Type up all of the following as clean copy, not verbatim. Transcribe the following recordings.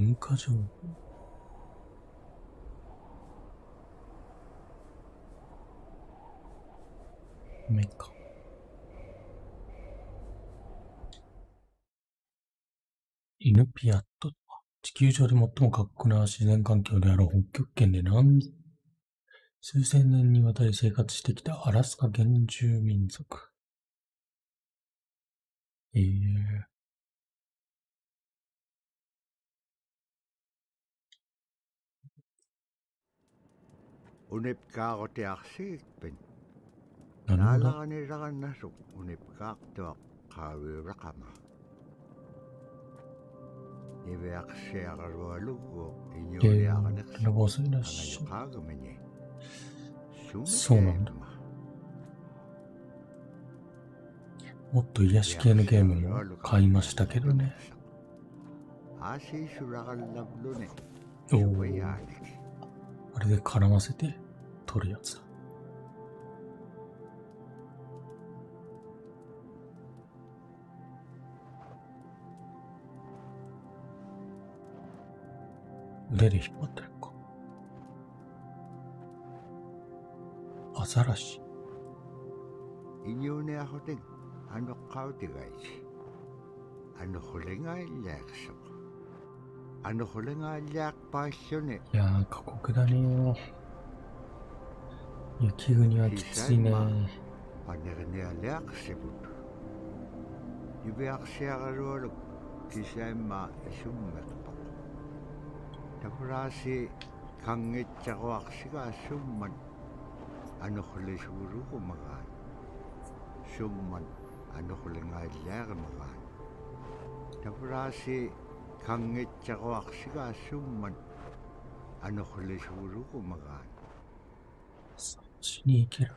文化情報。メカ。犬ピアット。地球上で最も過酷な自然環境である北極圏で数千年にわたり生活してきたアラスカ原住民族。Unipkaaqutiarsigitpin. なるほど。Naalaqanilaqannasuk unipkaaqtuaq qaaviuraqama. Niviaqsiaqarualugu iñuuliaqaniqsi. ラボスいらっしゃい。 Angaluqaagamini. そうなんだ。もっと癒し系のゲームも買いましたけどね。Aasiisuraqallavluni. おー。あれで絡ませて取るやつだ。腕で引っ張ってるか。アザラシ。Iñuuniaqutin anuqqautigaisi. Anuqulingaallaaqsuq. Anuqulingaallaaqpaalluni. いやー、過酷だね。雪国はきついね。Panerinealiaqsiput. Iviaqsiaqalualuk kisaimma isummeqpaq. Tapuraasi kangitsaquaqsigaasumman anuqlisuguruqumagaan. Summan anuqulingaallaaqamagaan. Tapuraasi kangitsaquaqsigaasumman anuqlisuguruqumagaan. そっちに行ける。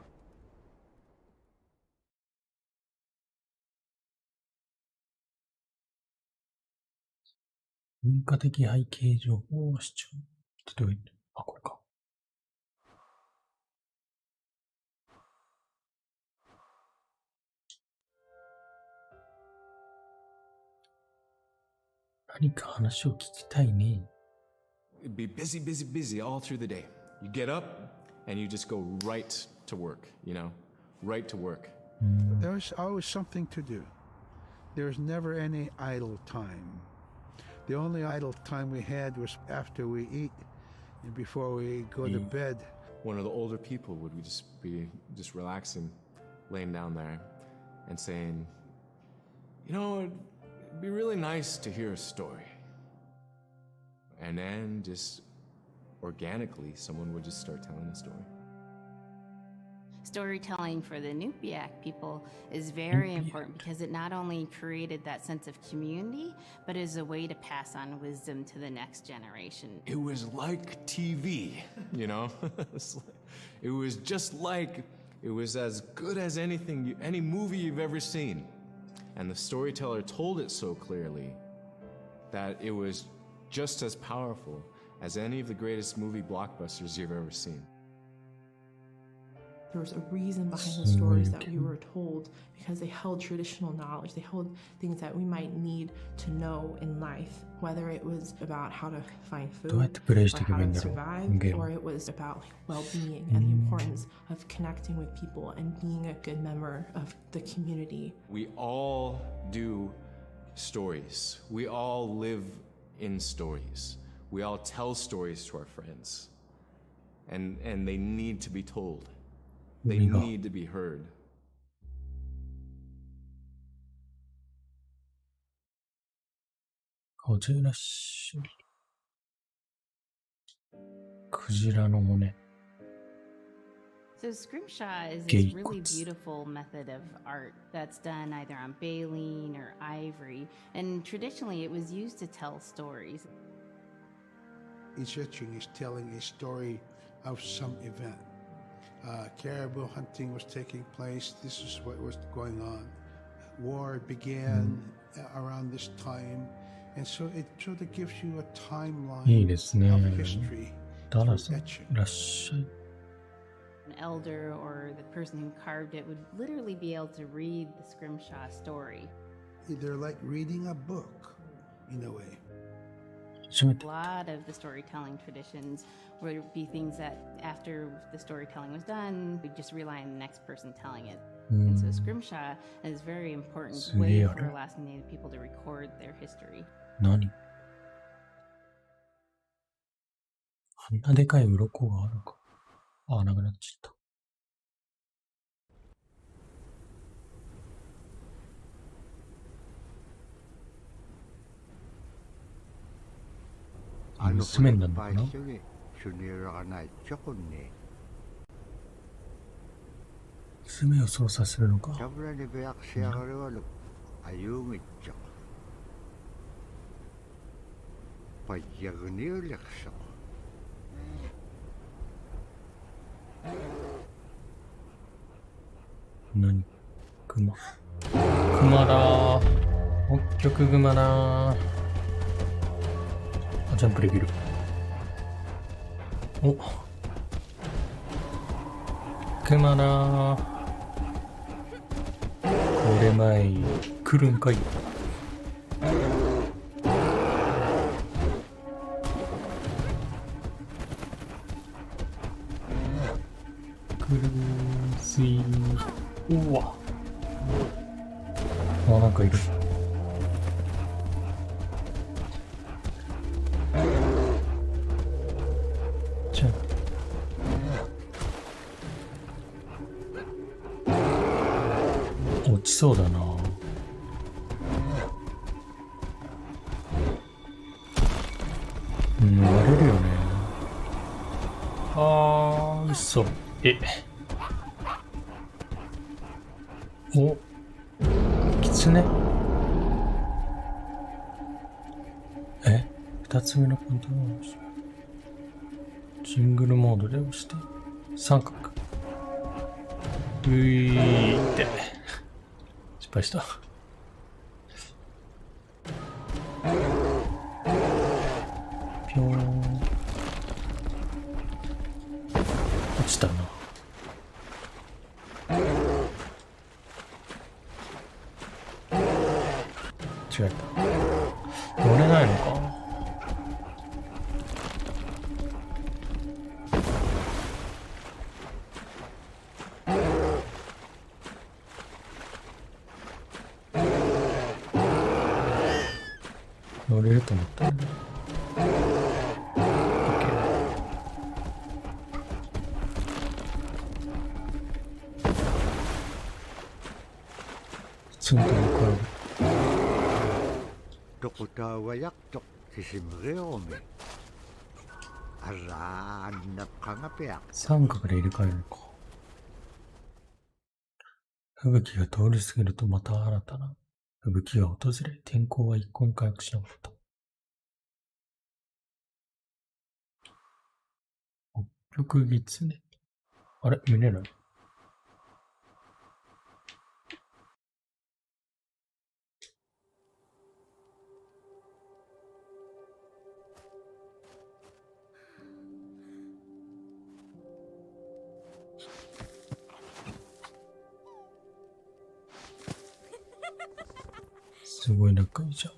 文化的背景情報を視聴。どういう、あ、これか。何か話を聞きたいね。It'd be busy, busy, busy all through the day. You get up and you just go right to work, you know, right to work. There was always something to do. There was never any idle time. The only idle time we had was after we eat and before we go to bed. One of the older people would just be just relaxing, laying down there and saying, you know, it'd be really nice to hear a story. And then just organically, someone would just start telling a story. Storytelling for the Nupiaq people is very important because it not only created that sense of community, but is a way to pass on wisdom to the next generation. It was like TV, you know? It was just like, it was as good as anything, any movie you've ever seen. And the storyteller told it so clearly that it was just as powerful as any of the greatest movie blockbusters you've ever seen. There was a reason behind the stories that we were told because they held traditional knowledge. They held things that we might need to know in life, whether it was about how to find food, or how to survive, or it was about well-being and the importance of connecting with people and being a good member of the community. We all do stories. We all live in stories. We all tell stories to our friends. And they need to be told. They need to be heard. こちらし、クジラの骨。 So scrimshaw is this really beautiful method of art that's done either on baleen or ivory, and traditionally it was used to tell stories. Each etching is telling a story of some event. Caribou hunting was taking place. This is what was going on. War began around this time, and so it sort of gives you a timeline of history through etching. An elder or the person who carved it would literally be able to read the scrimshaw story. They're like reading a book, in a way. 初めて。 A lot of the storytelling traditions would be things that after the storytelling was done, we'd just rely on the next person telling it. And so scrimshaw is a very important way for Alaskan Native people to record their history. 何？あんなでかい鱗があるか。あ、なくなっちゃった。娘になるのかな？娘を操作するのか。何？クマ。クマだー。北極クマだー。あ、ジャンプできる。お。クマだー。これ前来るんかい。来るーすいー。うわ。あ、なんかいる。じゃあ。落ちそうだな。割れるよね。あー、嘘。お、キツネ。二つ目のコントロールをしよう。シングルモードで押して、三角。ういって。失敗した。ぴょーん。落ちたな。違えた。乗れないのか。乗れると思ったんだ。普通に飛び越える。三角で入れ替えるのか。吹雪が通り過ぎるとまた新たな吹雪が訪れ、天候は一向に回復しなかった。北極狐。あれ見れない？すごい仲いいじゃん。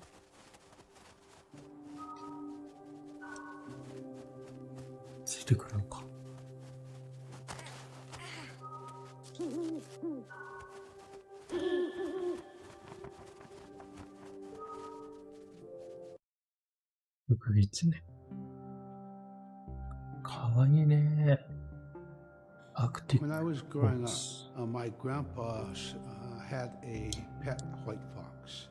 ついてくるのか。福狐。かわいいね。アクティ When I ブ was growing up, my grandpa had a pet white fox.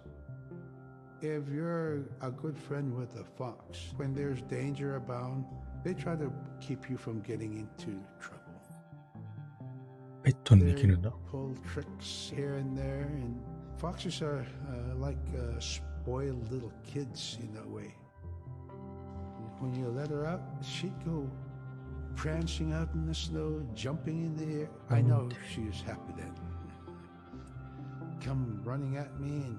If you're a good friend with a fox, when there's danger abound, they try to keep you from getting into trouble. ペットにでき They るんだ。 pull tricks here and there, and foxes are like spoiled little kids in a way. When you let her out, she'd go prancing out in the snow, jumping in the air. I know she was happy then. Come running at me and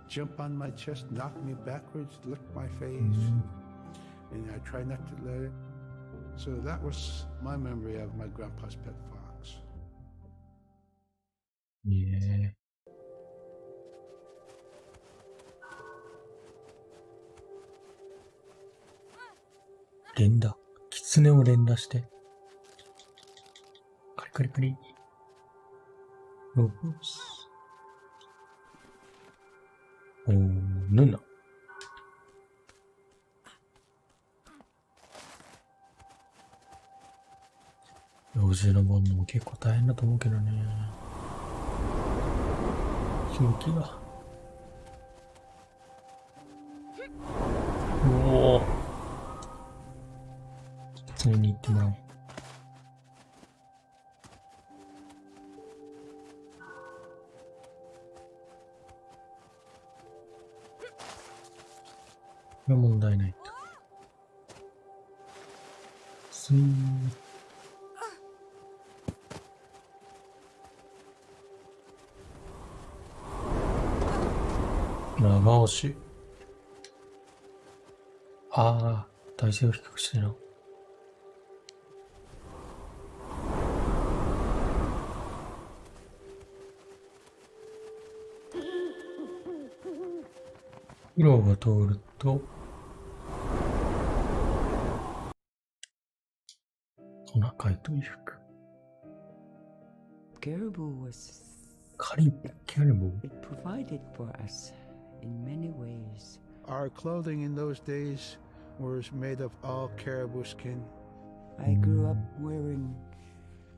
jump on my chest, knock me backwards, lick my face. And I try not to let it. So that was my memory of my grandpa's pet fox. いえ。連打。狐を連打して。カリカリカリ。ロボス。おー、ヌナ。幼児のボンドも結構大変だと思うけどね。勇気が。おお。狐に行ってもらおう。これは問題ないと。スイーッ。長押し。ああ、体勢を低くしてな。色が通ると、トナカイと衣服。Caribou was カリボ it provided for us in many ways. Our clothing in those days was made of all caribou skin. I grew up wearing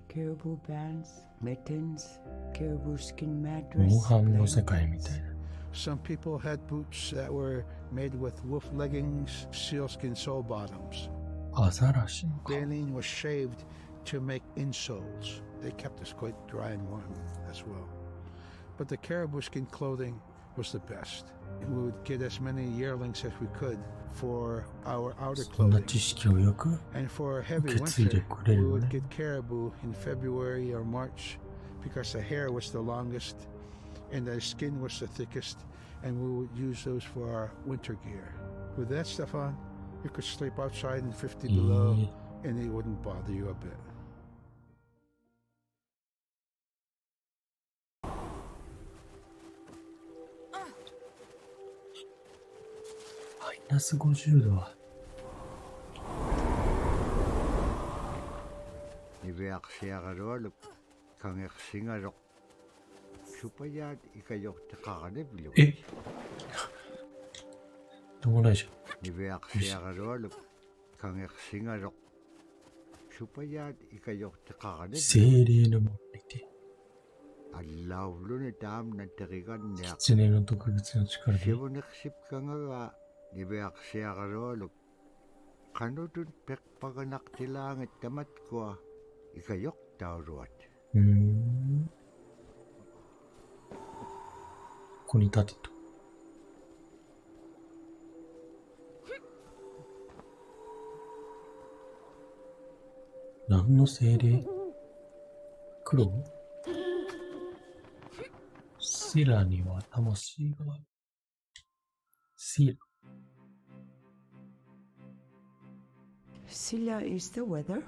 caribou pants, mittens, caribou skin モン mattress. ハンの世界みたいな。 Some people had boots that were made with wolf leggings, sealskin sole bottoms. アザラシのか。 Baleen was shaved to make insoles. They kept us quite dry and warm as well. But the caribou skin clothing was the best. We would get as many yearlings as we could for our outer そんな clothing. 知識をよく And for heavy 受け継いで winter, くれ we るよ would ね。 get caribou in February or March because the hair was the longest and the skin was the thickest, and we would use those for our winter gear. With that stuff on, you could sleep outside in 50 below, and it wouldn't bother you a bit. マイナス50度は。 Niveaksiagalualuk kangersingalok supayaat ikayoktiqaqanipilu えどうもないじゃん。 Niveaksiagalualuk kangersingalok supayaat ikayoktiqaqanipilu 精霊の門にて、 Allauluni taamnatteriganniaq 狐の特別な力で、 Sivuniqsipkangaga niveaksiagalualuk qanutun peqpaganaqtilaangit tamatkua ikayoktauluat ここに立てと。何の精霊？黒？シラには魂がある。シラ。 Silla is the weather.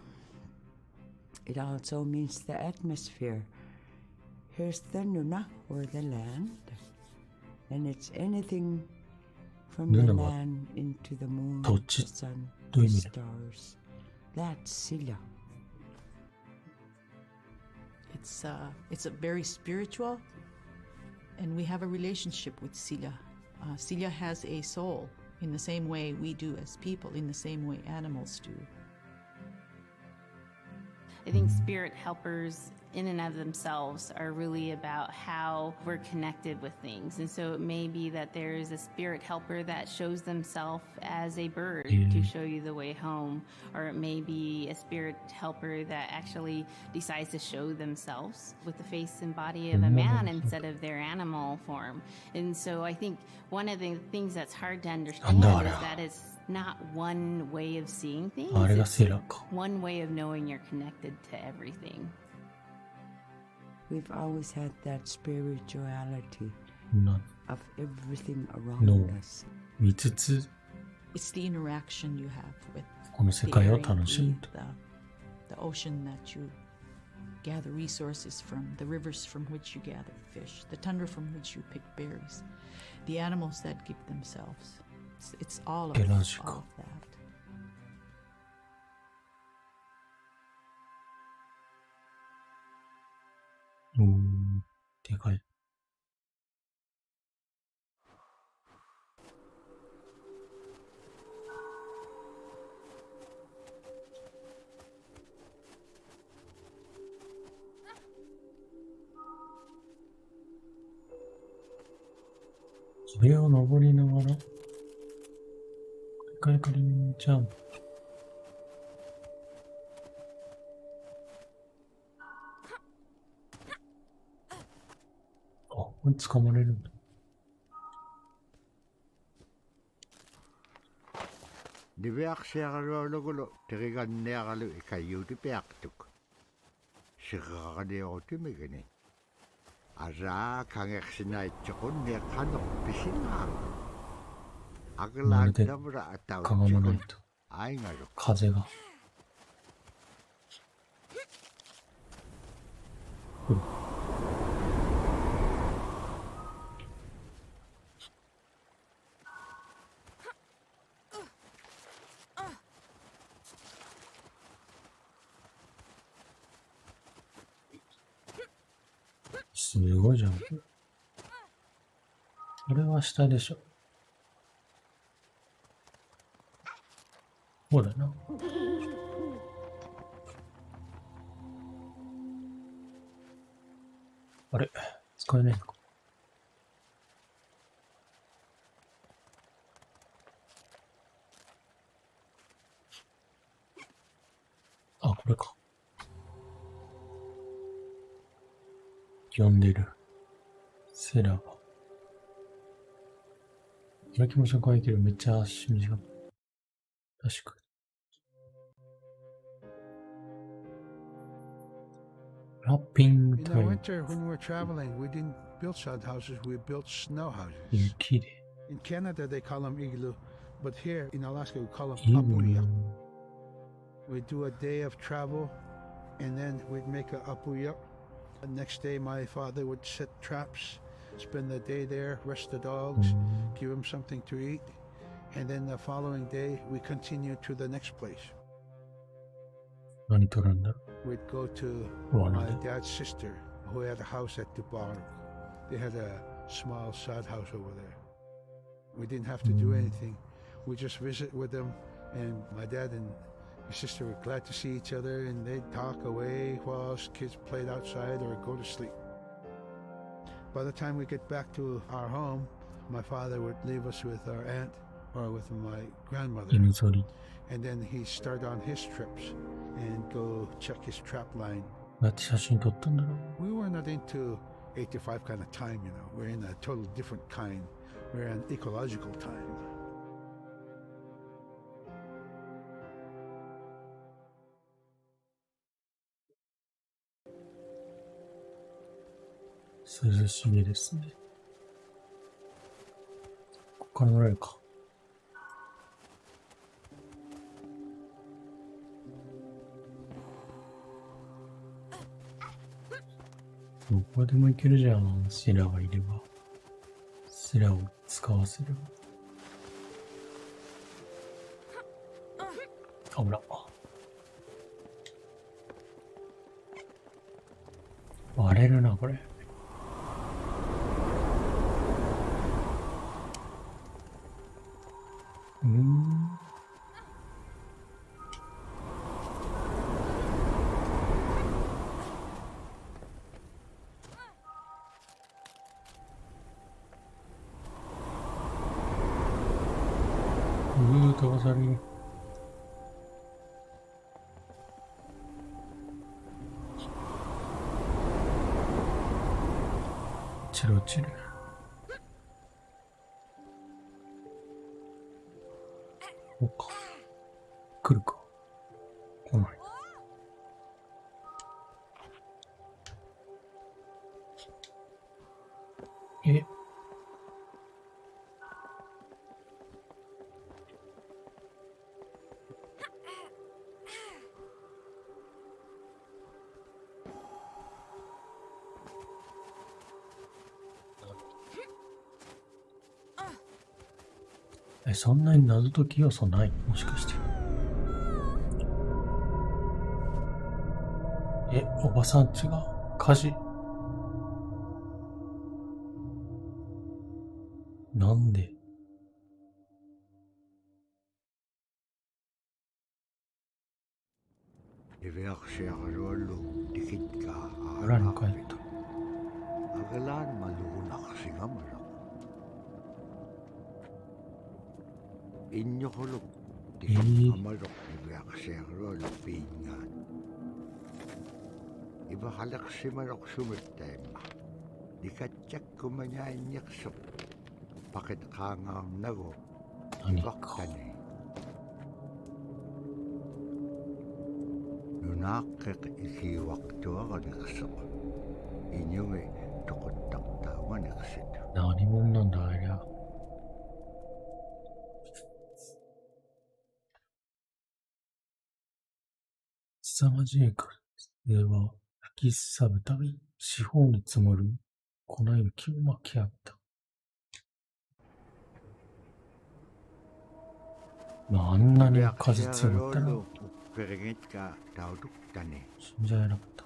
It also means the atmosphere. Here's the Nuna, or the land. And it's anything from the Nunaは land into the moon, 土 the 地 sun, という the 意味だ。 stars. That's Silla. It's a very spiritual, and we have a relationship with Silla. Silla has a soul in the same way we do as people, in the same way animals do. I think spirit helpers in and of themselves are really about how we're connected with things. And so it may be that there's a spirit helper that shows themselves as a bird to show you the way home, or it may be a spirit helper that actually decides to show themselves with the face and body of a man instead of their animal form. And so I think one of the things that's hard to understand is that it's not one way of seeing things. あれが It's セラか。 one way of knowing you're connected to everything. We've always had that spirituality な of everything around No. us. 見つつ、 It's the interaction you have with この世 the 界 air を you 楽しむ breathe, と。 the ocean that you gather resources from, the rivers from which you gather fish, the tundra from which you pick berries, the animals that give themselves. It's all of, Geological. all of that. でかい。上を登りながら、カリカリンジャンプ。あ、これ掴まれるんだ。Liviaqsiaqalualuгулу teriganniaqalu ikayuuti piaqtuk. Siqaqaniortimigani. Araa kangersinaittaqunni qanoq pisinaa. Aglaattamra atautikun aingalu. 風が。すごいじゃん。これは下でしょ。そうだな。あれ使えないのか。あ、これか。呼んでる。セラが。この気持ちは可愛いけどめっちゃ足短い。確かに。ラッピングタイム。In the winter, when we're traveling, we didn't build sod houses, we built snow houses. 雪で。In Canada, they call them igloo, but here in Alaska, we call them イグ apuya. ル。We'd do a day of travel, and then we'd make a apuya. The next day, my father would set traps, spend the day there, rest the dogs, give them something to eat, and then the following day, we continued to the next place. 何取るんだろ We'd go to う。わ、 my なんで dad's sister, who had a house at Dubai. They had a small sod house over there. We didn't have to do anything. We just visit with them, and my dad and his sister were glad to see each other, and they'd talk away while us kids played outside or go to sleep. By the time we get back to our home, my father would leave us with our aunt or with my grandmother, 犬ぞり。 and then he'd start on his trips and go check his trap line. だって写真撮ったんだろう。 We were not into 8 to 5 kind of time, you know. We're in a totally different kind. We're in ecological time. 涼しげですね。ここから乗れるか。どこでも行けるじゃん、セラがいれば。セラを使わせれば。危な。割れるな、これ。飛ばされる。チロチル。そうか。来るか。来ない。え。そんなに謎解き要素ない？もしかして。おばさんちが火事。なんで村に帰った。何か。نناقق إذي وقتها غنقصق إنيوي تقطقتا ونقصد 何者なんだありゃ。凄まじい風は吹きすさぶたび、四方に積もる粉雪を巻き上げた。まあ、あんなに風強かったら死んじゃえなかった。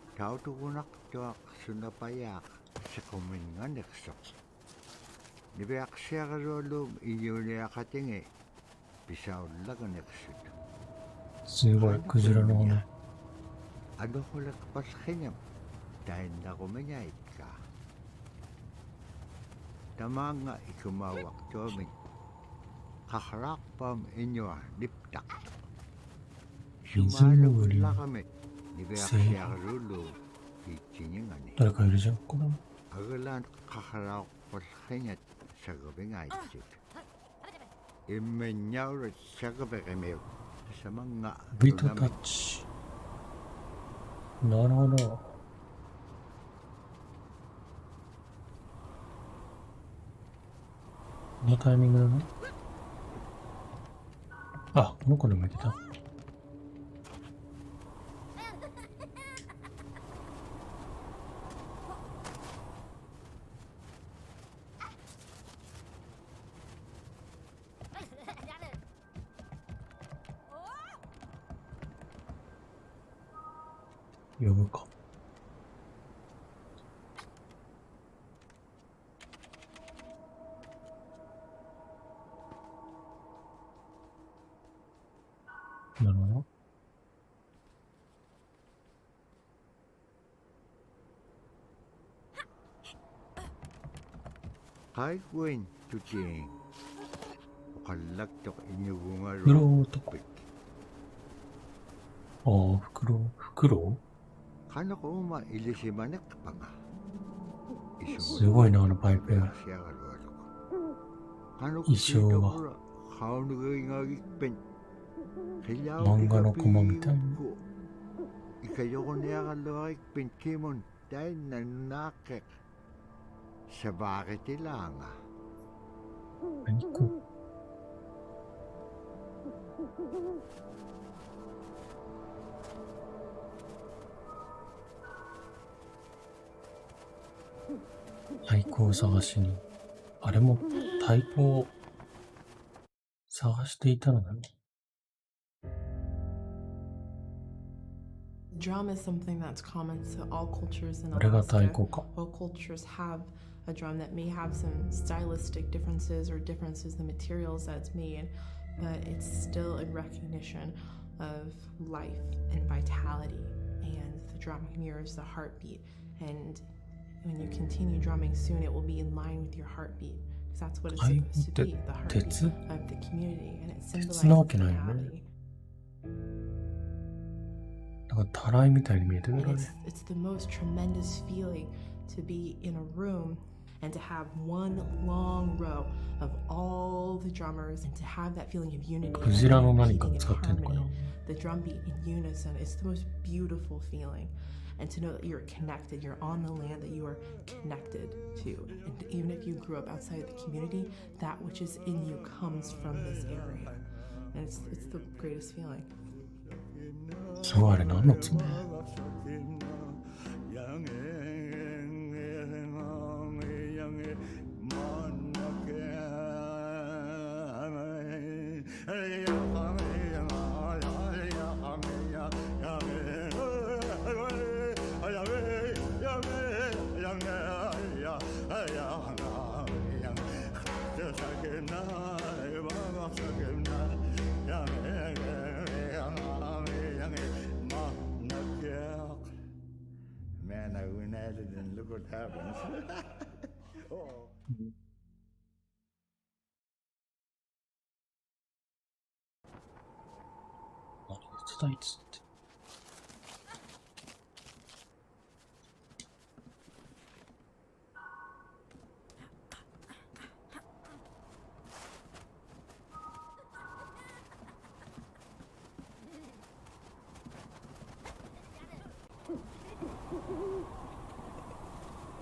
すごい、クジラの骨。水の上に精誰かいるじゃん、これも。ビートタッチ。なるほど。このタイミングだね。あ、この子でもいけた。呼ぶか。なるほど。Hai quên tu chien. Kalak tok inyo bunga ro. 袋とか。ああ、袋Kano ko uma ilisimanek pa nga. すごいな、あのパイプや。衣装が漫画のコマみたいに。何こう。太鼓を探しに。あれも太鼓を探していたのだね。Drum is something that's common to all cultures in あれが太 Alaska. 鼓か。 All cultures have a drum that may have some stylistic differences or differences in the materials that it's made, but it's still a recognition of life and vitality. And the drum mirrors the heartbeat. And when you continue drumming soon, it will be in line with your heartbeat. Because that's what it's supposed to be, the heartbeat of the community. And it symbolizes vitality. なんかたらいみたいに見えてるね。It's the most tremendous feeling to be in a room and to have one long row of all the drummers and to have that feeling of unity. クジラの何か使ってんのかな。The drum beat in unison. It's the most beautiful feeling. And to know that you're connected, you're on the land that you are connected to. And even if you grew up outside the community, that which is in you comes from this area. And it's the greatest feeling. すごい、あれ何のつもり？ Man, I went at it and look what happens. Oh. 伝えつって。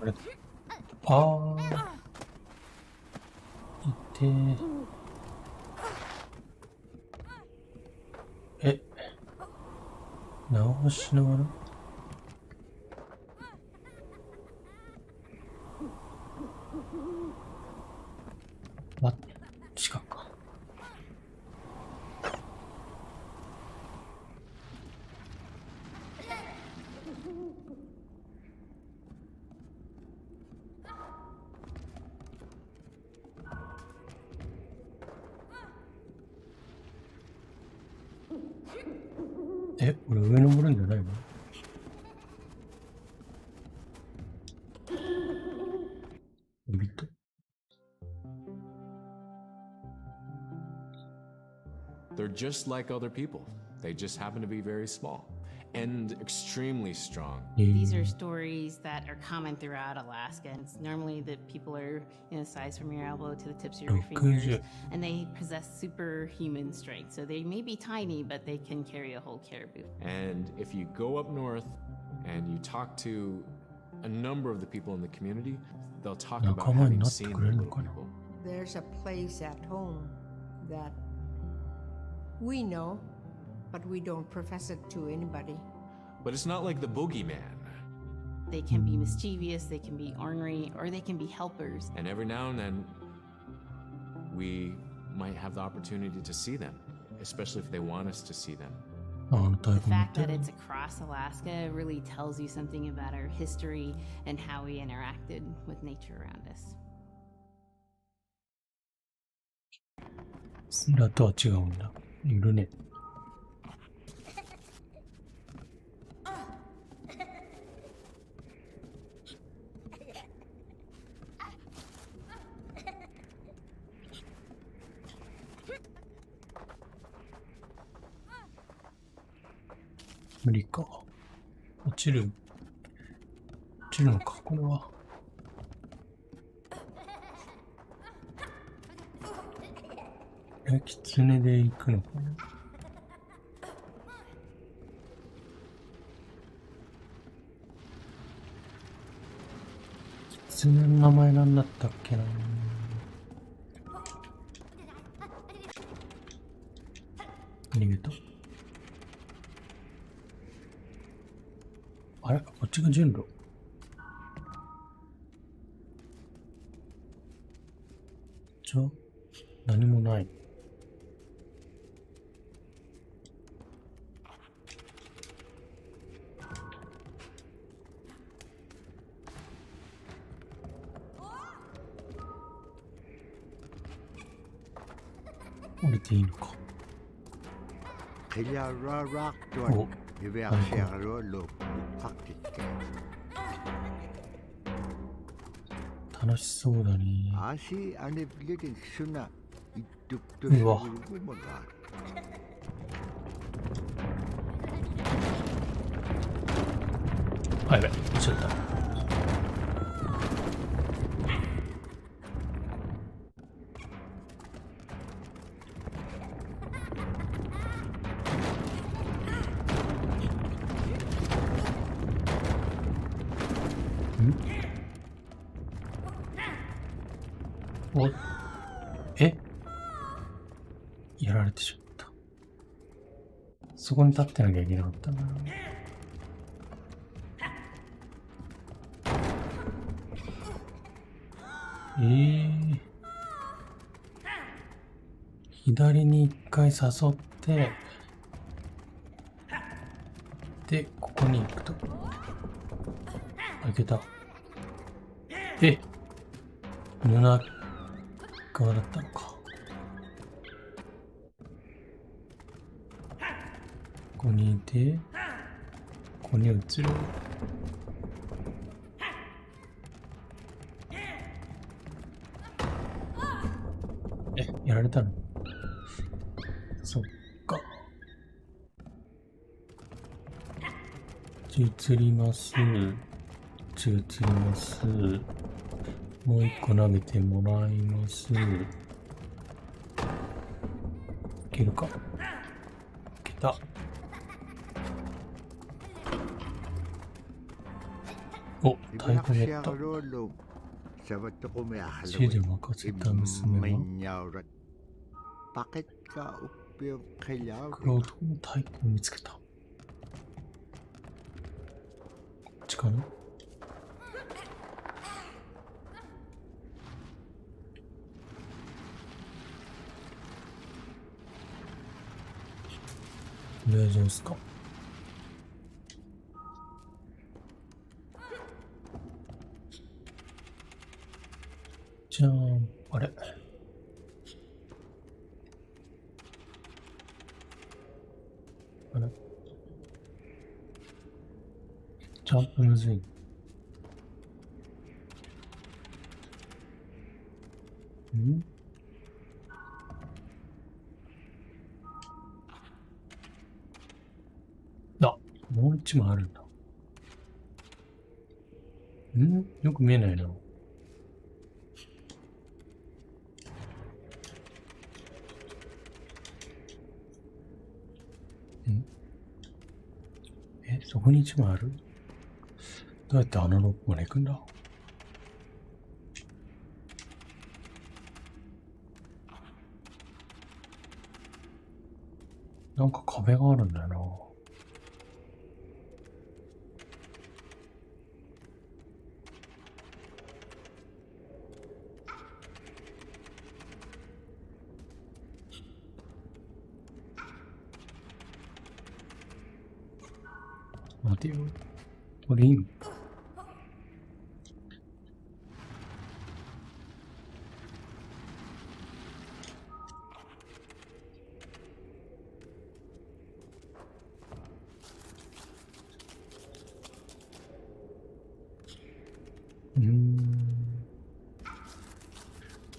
あれ、ああ、いてー。え、直しながらあ、近くか。え、俺上登るんじゃないの？ビット。They're just like other people. They just happen to be very small and extremely strong. These are stories that are common throughout Alaska. And it's normally the people are in a size from your elbow to the tips of your fingers, and they possess superhuman strength. So they may be tiny, but they can carry a whole caribou. And if you go up north and you talk to a number of the people in the community, they'll talk about having seen the little people. There's a place at home that we know, but we don't profess it to anybody. But it's not like the boogeyman. They can be mischievous, they can be ornery, or they can be helpers. And every now and then, we might have the opportunity to see them, especially if they want us to see them. The fact that it's across Alaska really tells you something about our history and how we interacted with nature around us. スラとは違うんだ。いるね。無理か。落ちるのか、これは。キツネで行くのかな。キツネの名前なんだったっけな。逃げた。あれ、こっちが順路。じゃあ何もない。降りていいのか。お、楽しそうだね。うわ。あ、やべ、落ちちゃった。お、え？やられてしまった。そこに立ってなきゃいけなかったな。左に一回誘って、で、ここに行くと。あ、いけた。え、側だったのか。ここにいて、ここに移る。やられたの？そっか。移ります。移ります。もう一個投げてもらいます。いけるか？いけた。お、太鼓やった。知恵で任せた娘は黒男の太鼓を見つけた。こっちかな？大丈夫ですか？じゃーん、あれ？あれ？ジャンプむずい。ん？あ、もう一枚あるんだ。よく見えないな。そこに一枚ある？どうやってあのロープまで行くんだ？なんか壁があるんだよな。待てよ。これいいの？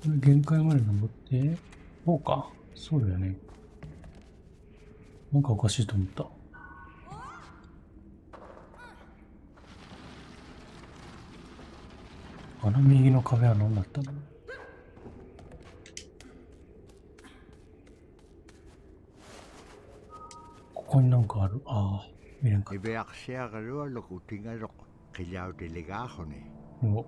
これ限界まで登って、こうか。そうだよね。なんかおかしいと思った。あの右の壁は何だったの？ここになんかある。ああ、見れんかった。お。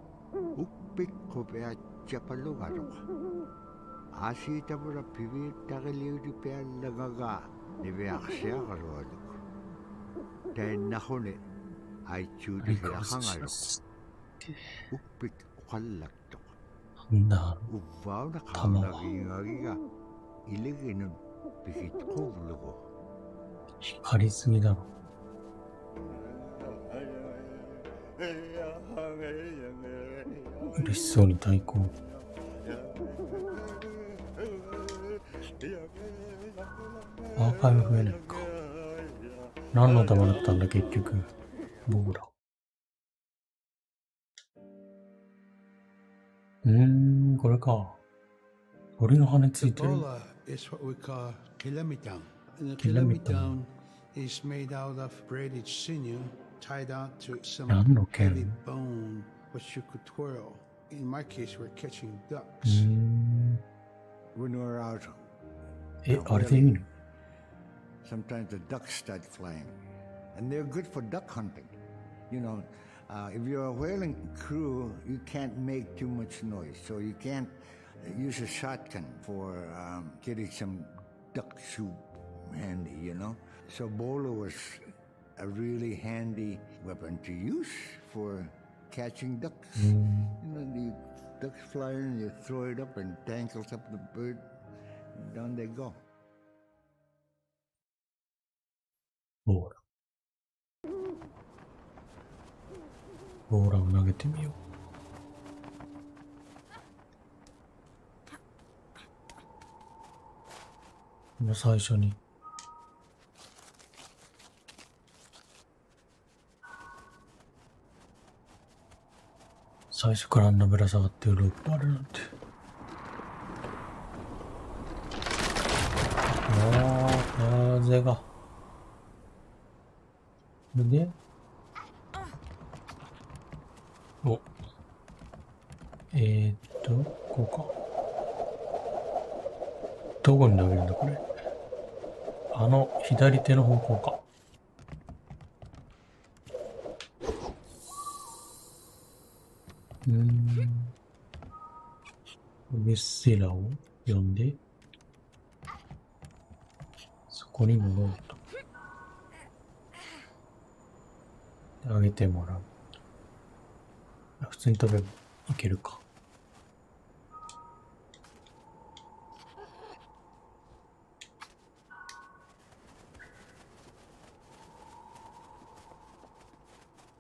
なんだ玉は光りすぎだろ。嬉しそうに太鼓。アーカイブ増えないか。何の玉だったんだ結局。僕ら。これか。鳥の羽ついてる。Bola is what we call kilamitan. And the kilamitan is made out of braided sinew tied out to some heavy bone which you could twirl. In my case, we're catching ducks. When we're out, あれでいいの？ sometimes the ducks start flying, and they're good for duck hunting. You know, if you're a whaling crew, you can't make too much noise, so you can't use a shotgun for getting some duck soup handy, you know? So bola was a really handy weapon to use for catching ducks. You know, the ducks fly in, you throw it up and tangles up the bird, down they go. ボーラを投げてみよもう最初に。最初からあんなぶら下がってうろうろあるなんて。風が。で、お。こうか。どこに投げるんだ、これ。左手の方向か。メッセラを呼んで、そこに乗ろうと。あげてもらう。普通に飛べばいけるか。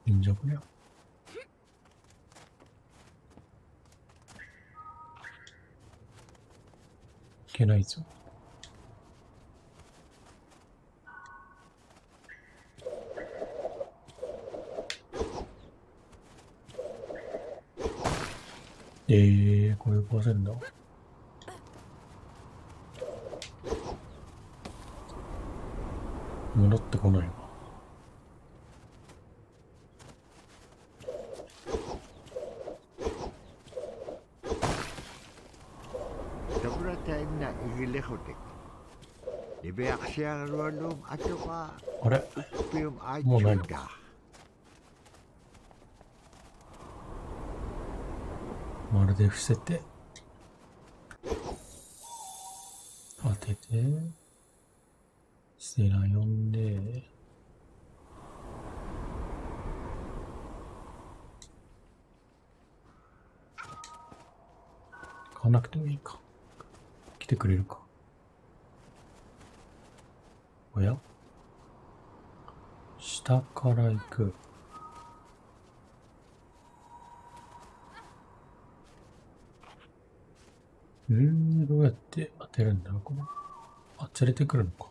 いいんじゃこりゃ。いけないぞ。これ壊せるんだ。戻ってこないわ。あれもうないのか。まるで伏せて当ててセラ呼んで買わなくてもいいか。来てくれるか。おや下から行く。どうやって当てるんだろう、これ。あ、連れてくるのか。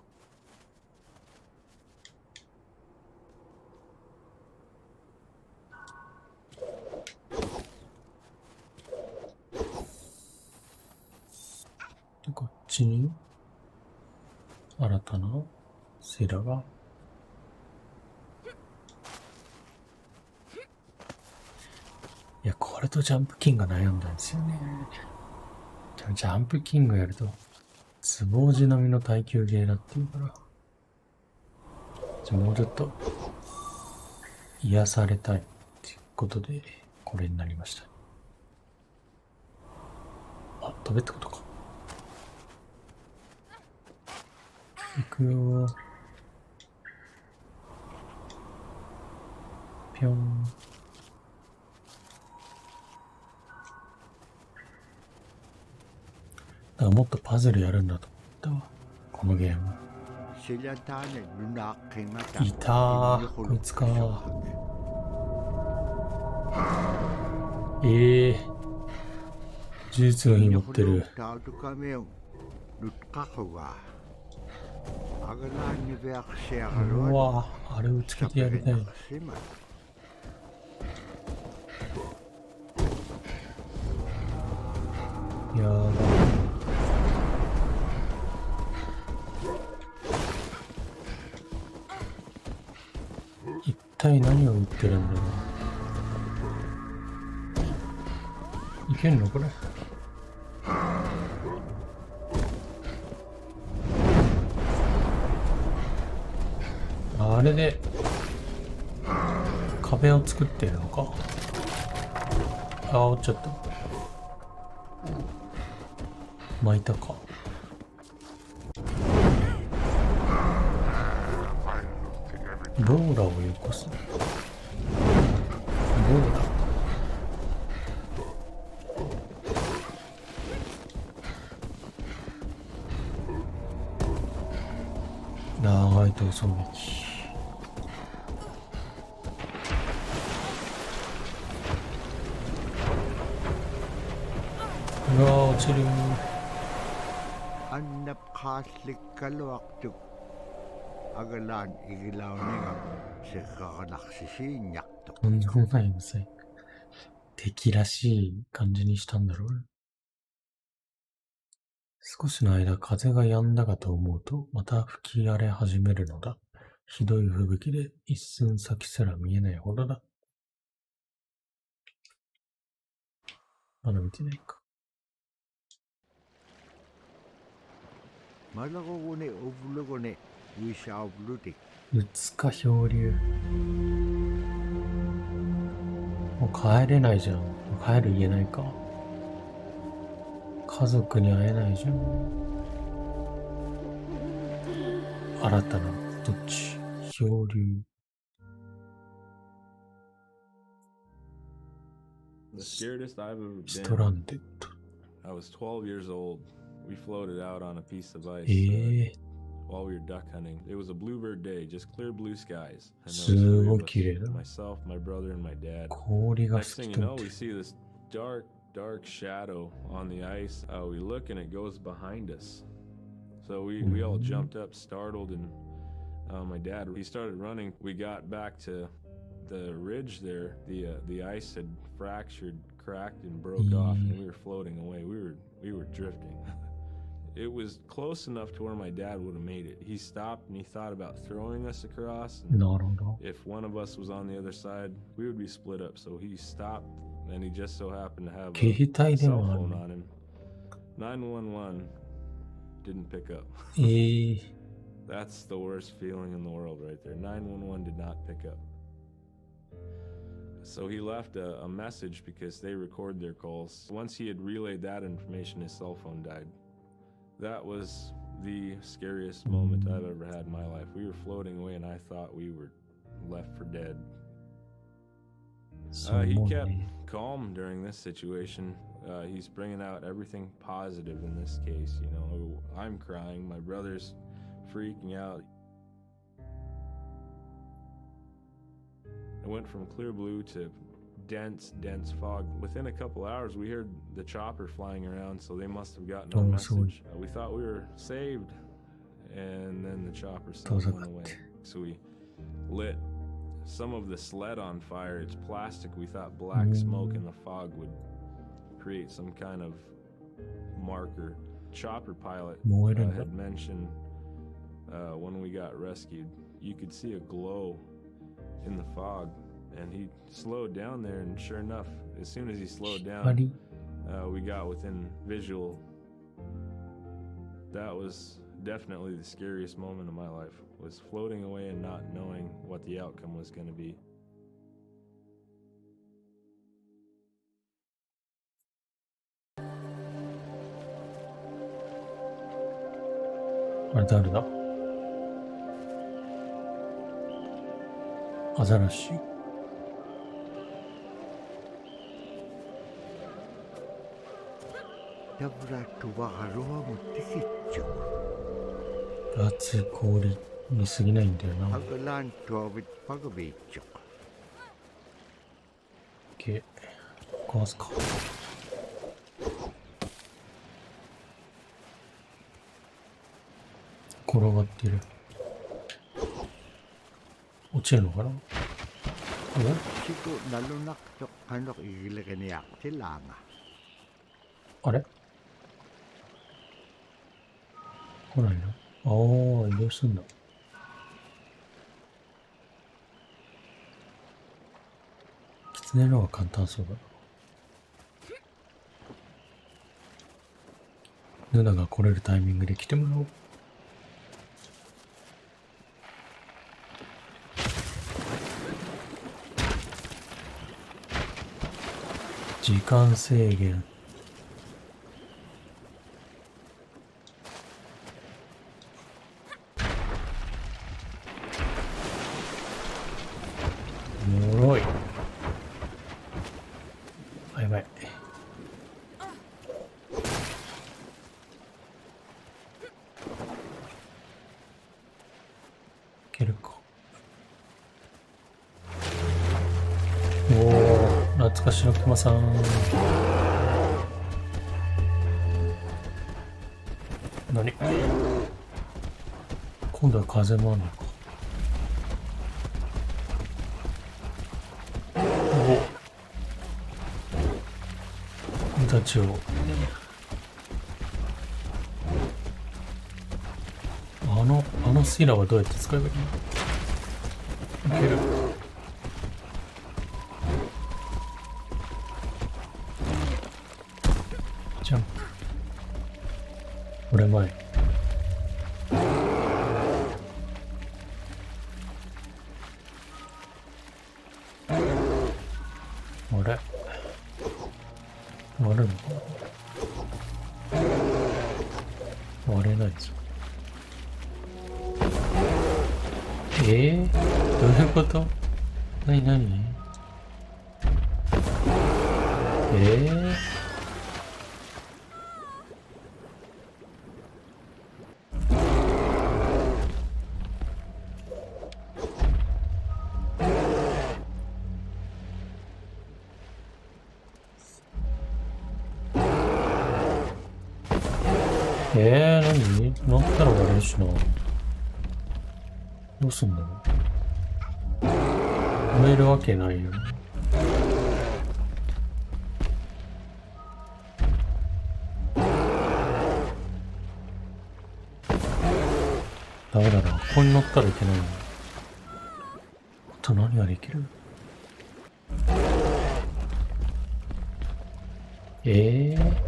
で、こっちに、新たなセラが。いや、これとジャンプキングが悩んだんですよね。ジャンプキングやると、つぼうじ並みの耐久ゲーだっていうから、もうちょっと、癒されたいっていうことで、これになりました。あ、飛べってことか。行くよ。ぴょん。だからもっとパズルやるんだと思ったわ、このゲーム。いたー、こいつかー。呪術の火持ってる。うわ、あれをつけてやりたい。やばい。一体何を言ってるんだろう。いけんのこれ。あれで壁を作ってるのか。あ、折っちゃった。巻いたか。ローラをよこす。ローラ。長い逃走劇。うわー、落ちる。annap khaslik kaluaktuk agalan igilaw ningap si kakalaksisinyak とんでもない無線。敵らしい感じにしたんだろう。少しの間、風が止んだかと思うと、また吹き荒れ始めるのだ。ひどい吹雪で一寸先すら見えないほどだ。まだ見てないか。Malakogune uvlugune wishaublutik. うつか漂流。もう帰れないじゃん。帰る言えないか。家族に会えないじゃん。新たなどっち漂流。The scaredest I've ever ストラ been. ンデッド。I was 12 years old. We floated out on a piece of ice while we were duck hunting. It was a bluebird day, just clear blue skies. And there was す three ご of い綺麗 us, だ。 myself, my brother, and my dad. 氷が Next 透 thing き you 通 know, って we see this dark shadow on the ice. We look and it goes behind us. So we all jumped up, startled, and my dad, he started running. We got back to the ridge there. The ice had fractured, cracked, and broke off, and we were floating away. We were drifting. It was close enough to where my dad would have made it. He stopped and he thought about throwing us across. And なるほど。 if one of us was on the other side, we would be split up. So he stopped, and he just so happened to have a 携帯電 cell 話ある phone ね。 on him. 911 didn't pick up. ええ That's the worst feeling in the world right there. 911 did not pick up. So he left a message because they record their calls. Once he had relayed that information, his cell phone died. That was the scariest moment I've ever had in my life. We were floating away and I thought we were left for dead. そう He 思う kept ね。 calm during this situation. He's bringing out everything positive in this case. You know, I'm crying, my brother's freaking out. It went from clear blue to dense fog. Within a couple hours, we heard the chopper flying around, so they must have gotten our Oh, message. We thought we were saved, and then the chopper still went away. So we lit some of the sled on fire. It's plastic. We thought black smoke in the fog would create some kind of marker. Chopper pilot had mentioned when we got rescued, you could see a glow in the fog, and he slowed down there, and sure enough, as soon as he slowed down, we got within visual. That was definitely the scariest moment of my life, was floating away and not knowing what the outcome was going to be. あれ誰だ？アザラシ。熱い氷に過ぎないんだよな。OK。壊すか。転がってる。落ちるのかな？あれ？来ないな。ああ、移動すんだ。狐の方が簡単そうだな。ヌナが来れるタイミングで来てもらおう。時間制限。おもろい。あ、やばい。いけるか。おお、懐かしのクマさん。何？今度は風もあるのか。お俺たちをあのスイラはどうやって使えばいいの？いける。ジャンプ。俺前。あれ割れるの？割れないぞ。どういうこと？なになに？何？乗ったら割れるしな。どうすんだろう。埋めるわけないよね。ダメだな。ここに乗ったらいけないの。あと何ができる？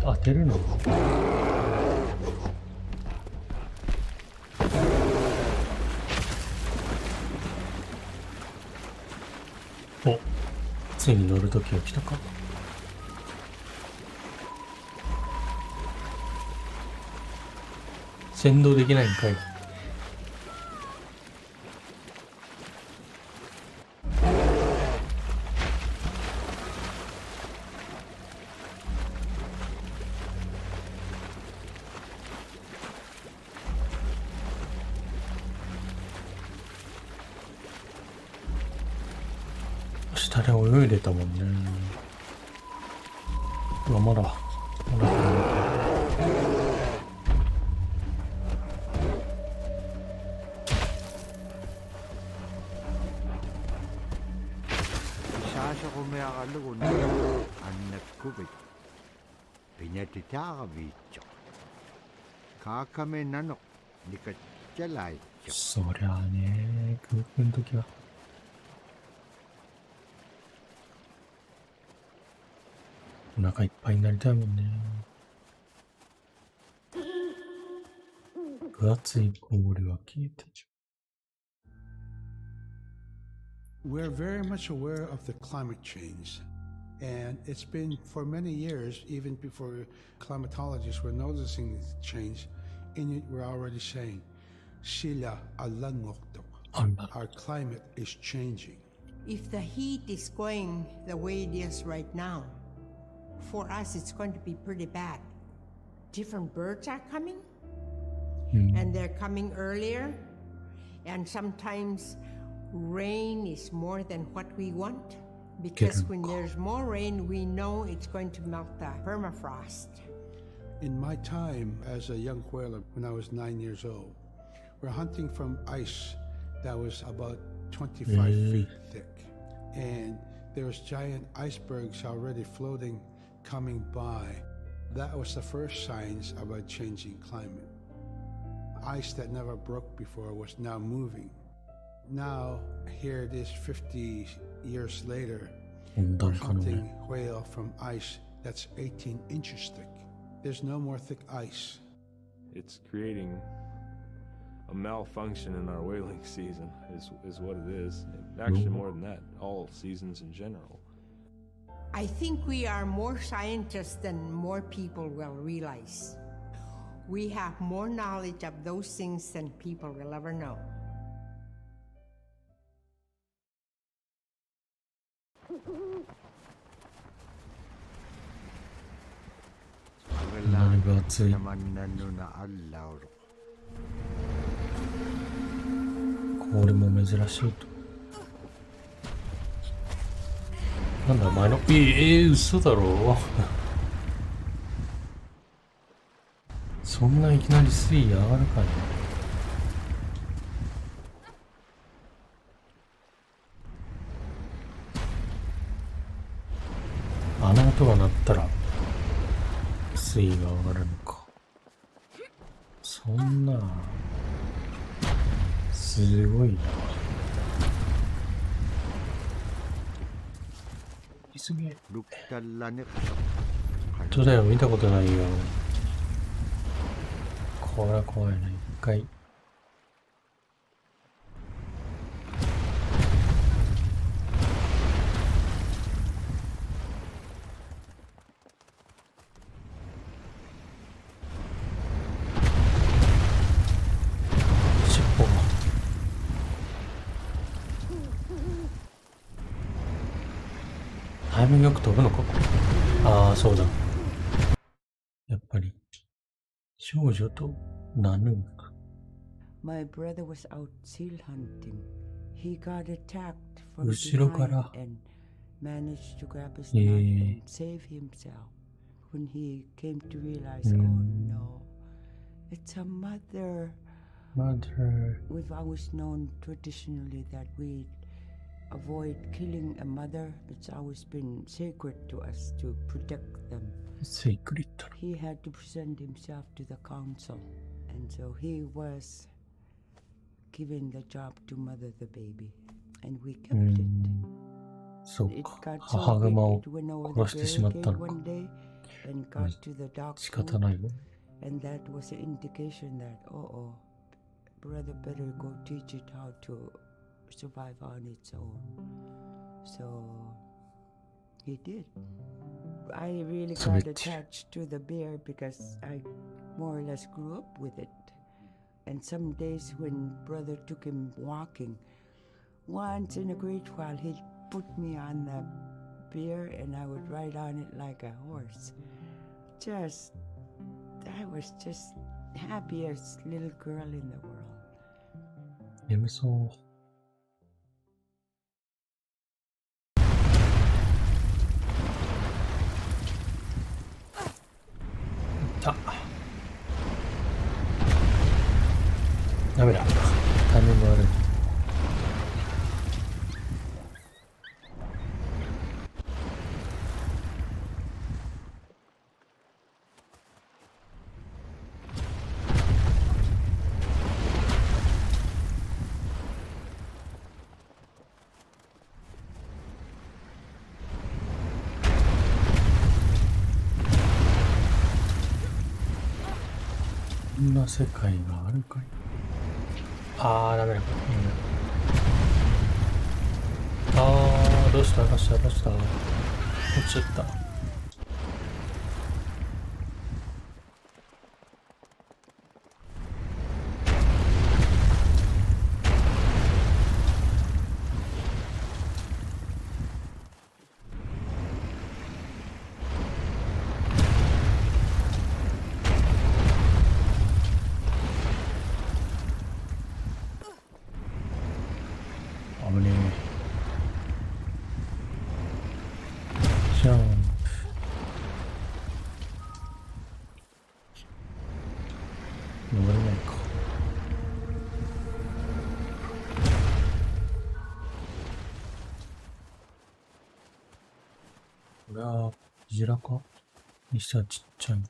当てるの？お、ついに乗るときが来たか。先導できないんかい。下で泳いでたもんね。うわ、まだそりゃあね、空腹の時はお腹いっぱいになりたいもんね。分厚い氷は消えてちゃう。 We're very much aware of the climate change. And it's been for many years, even before climatologists were noticing the change, Inuit were already saying, Sila alangokto. Our climate is changing. If the heat is going the way it is right now, for us it's going to be pretty bad. Different birds are coming, and they're coming earlier, and sometimes rain is more than what we want. Because when there's more rain, we know it's going to melt the permafrost. In my time as a young whaler, when I was 9 years old, we're hunting from ice that was about 25 feet thick. And there was giant icebergs already floating, coming by. That was the first signs of a changing climate. Ice that never broke before was now moving. Now, here it is 50 years later, we're hunting whale from ice that's 18 inches thick. There's no more thick ice. It's creating a malfunction in our whaling season is what it is. Actually, more than that, all seasons in general. I think we are more scientists than more people will realize. We have more knowledge of those things than people will ever know. Kore mo mezurashii to. なんだお前の嘘だろそそんないきなり水位上がるかね。あの音が鳴ったら水位が上がるのか。そんなすごいな。急げ。どうだよ、見たことないよ。これは怖いな、一回。尻尾が。タイミングよく飛ぶのか。ああ、そうだ。やっぱり。少女とナヌーク。My brother was out seal hunting. He got attacked from 後ろから。 behind and managed to grab his knife and save himself. When he came to realize, oh no, it's a mother. We've always known traditionally that we avoid killing a mother. It's always been sacred to us to protect them. Sacred. He had to present himself to the council, and so he was given the job to mother the baby, and we kept it. そうか。 It got 母 so 熊 big を it went over 殺 the してしまったの barricade か。 one day and got to the dog 仕方 food, ないわ。 and that was an indication that brother better go teach it how to survive on its own. So he did. I really got attached to the bear because I more or less grew up with it. And some days when brother took him walking, once in a great while he'd put me on the bear and I would ride on it like a horse. I was just happiest little girl in the world. 眠そう。ダメだ。タイミング悪い。こんな世界があるかい。あー、ダメだ。あー、どうした落ちちゃった。危ねえ。じゃん。登れないか。これはクジラかにしてはちっちゃい。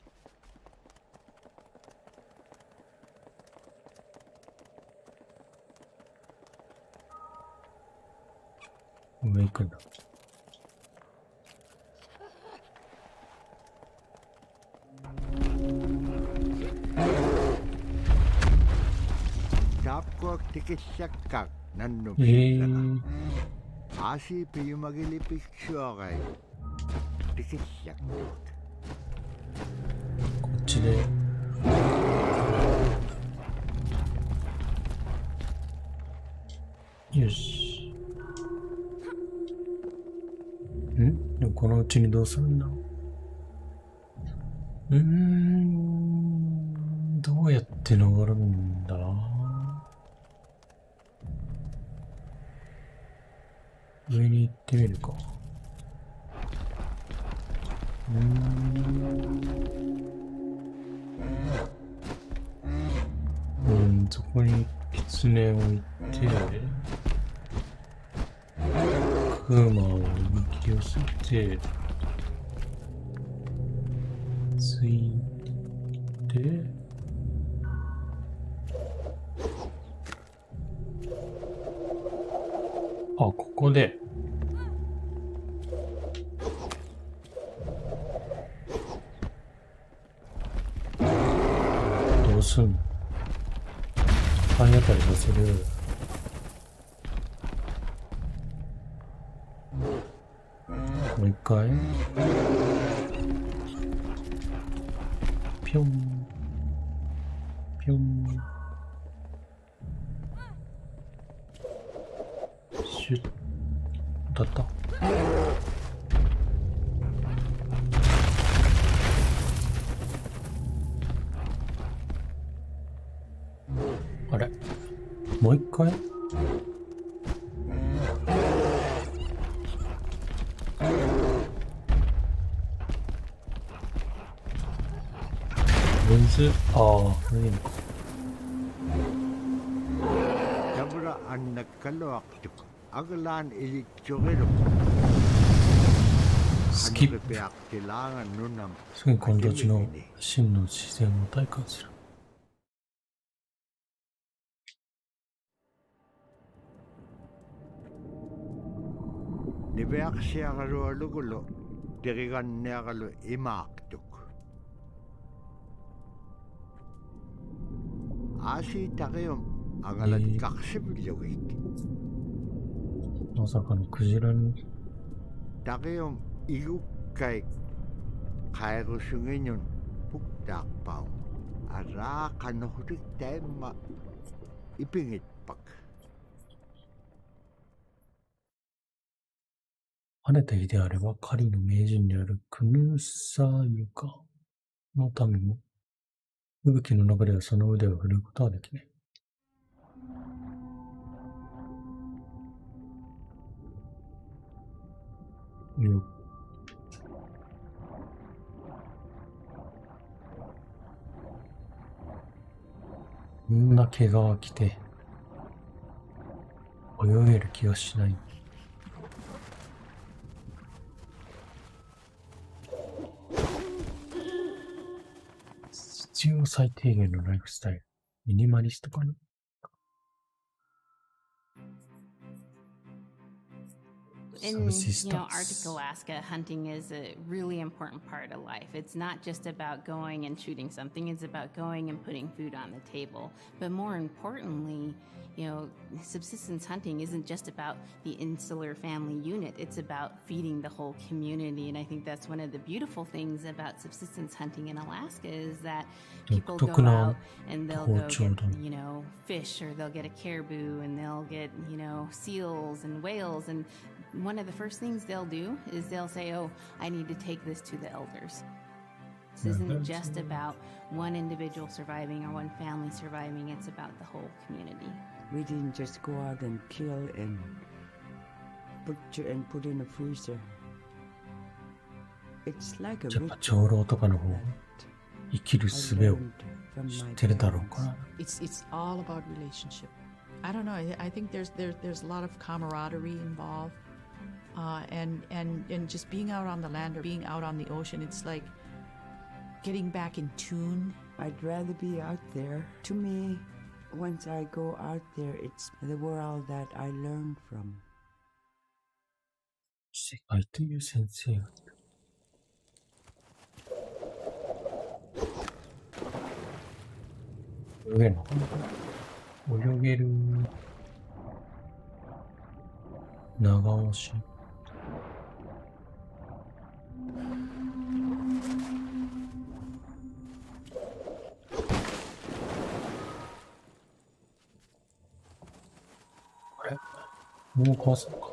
上行くんだ。Tapkok tikisyakkak nannupillaka. Asi piyumagilipiksuakai. Tikisyakkak. こっちで。よし。でもこのうちにどうするんだろう。どうやって登るんだ。上に行ってみるか。そこに狐を置いて、クマを引き寄せて、ついて、あ、ここで、どうすんの？体当たりさせる。もう一回。ぴょん。ぴょん。シュッ。当たった。あれ？もう一回？水、ああ、これいいのか。Tabra ang nagkalawaktuk. Agalan ilikyorero. スキップ。すぐにこの土地の真の自然を体感する。Nibeaksiagalualugulo, diriganniagalu imaaktuk. Asi takium, angalat kaksibilyawik. まさかのクジラに。Takium, igukkai, kairusunginyun, puktakpaum. Ara kanuhurik taima, ipingitpak. 晴れた日であれば、狩りの名人であるクヌーサーユカの民も、吹雪の中ではその腕を振るうことはできない。よ。みんな毛が来て、泳げる気がしない。必要最低限のライフスタイル。ミニマリストかな。In Arctic Alaska, hunting is a really important part of life. It's not just about going and shooting something, it's about going and putting food on the table. But more importantly, subsistence hunting isn't just about the insular family unit, it's about feeding the whole community. And I think that's one of the beautiful things about subsistence hunting in Alaska is that people go out and they'll go get, fish, or they'll get a caribou, and they'll get, seals and whales. And one of the first things they'll do is they'll say, oh, I need to take this to the elders. This isn't just about one individual surviving or one family surviving, it's about the whole community. We didn't just go out and kill and put in a freezer. It's like a やっぱ長老とかの方が生きる術を知ってるだろうから。It's all about relationship. I don't know. I think there's a lot of camaraderie involved, and just being out on the land or being out on the ocean. It's like getting back in tune. I'd rather be out there. To me, once I go out there, it's the world that I learn from. 世界という先生が泳げるのかな。泳げる。長押し。あれ？もう壊すのか。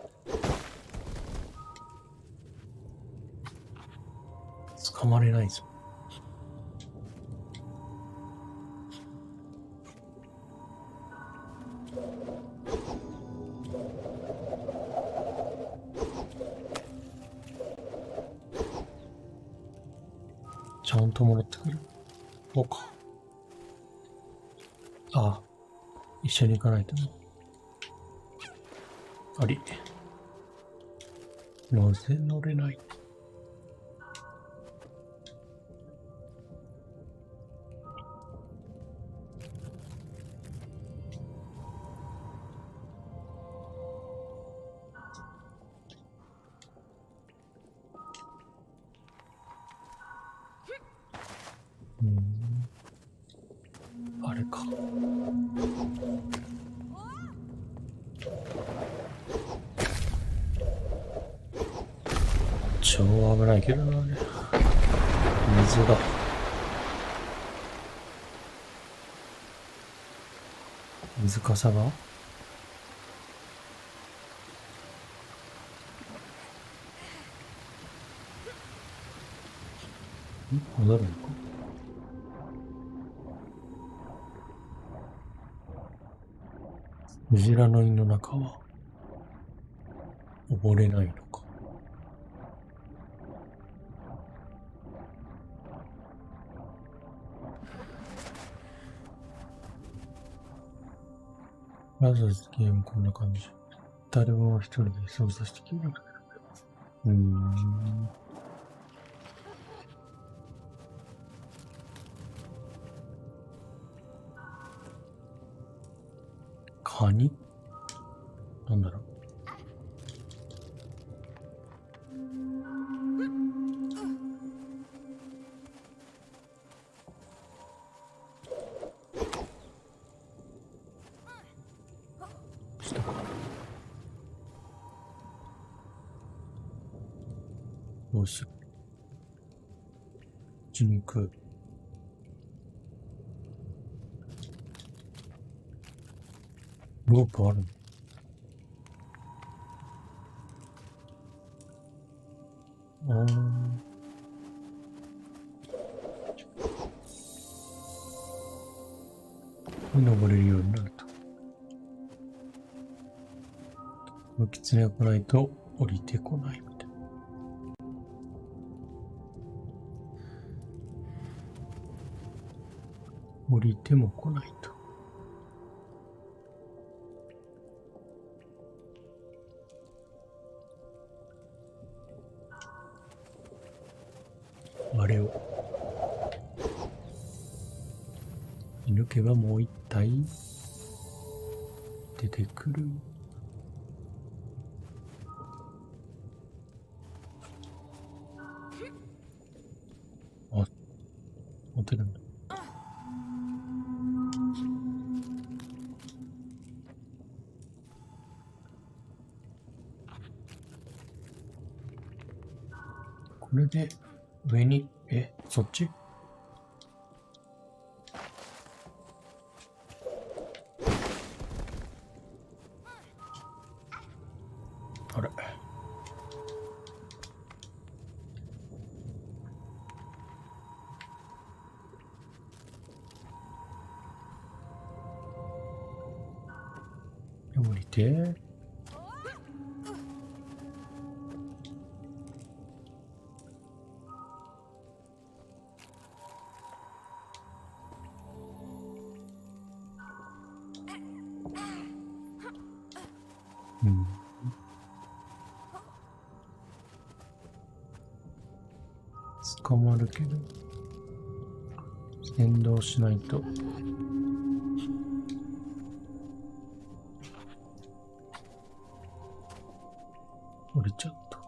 捕まれないぞ。ちゃんと戻ってくる。そうか。ああ、一緒に行かないとね。あり。なぜ乗れない？あれか。超危ないけどな、あれ。水だ。水かさが戻るのか。クジラの胃の中は溺れないのか。まずゲームこんな感じ。誰も一人で操作してきる。カニ？なんだろう。どうしよう。血肉。ロープあるの？登れるようになると。狐が来ないと降りてこないみたいな。降りても来ないと。あれを見抜けばもう一体出てくる。あ、持ってるんだ。これで上に、そっち？あれ。降りて。捕まるけど先導しないと。降りちゃった。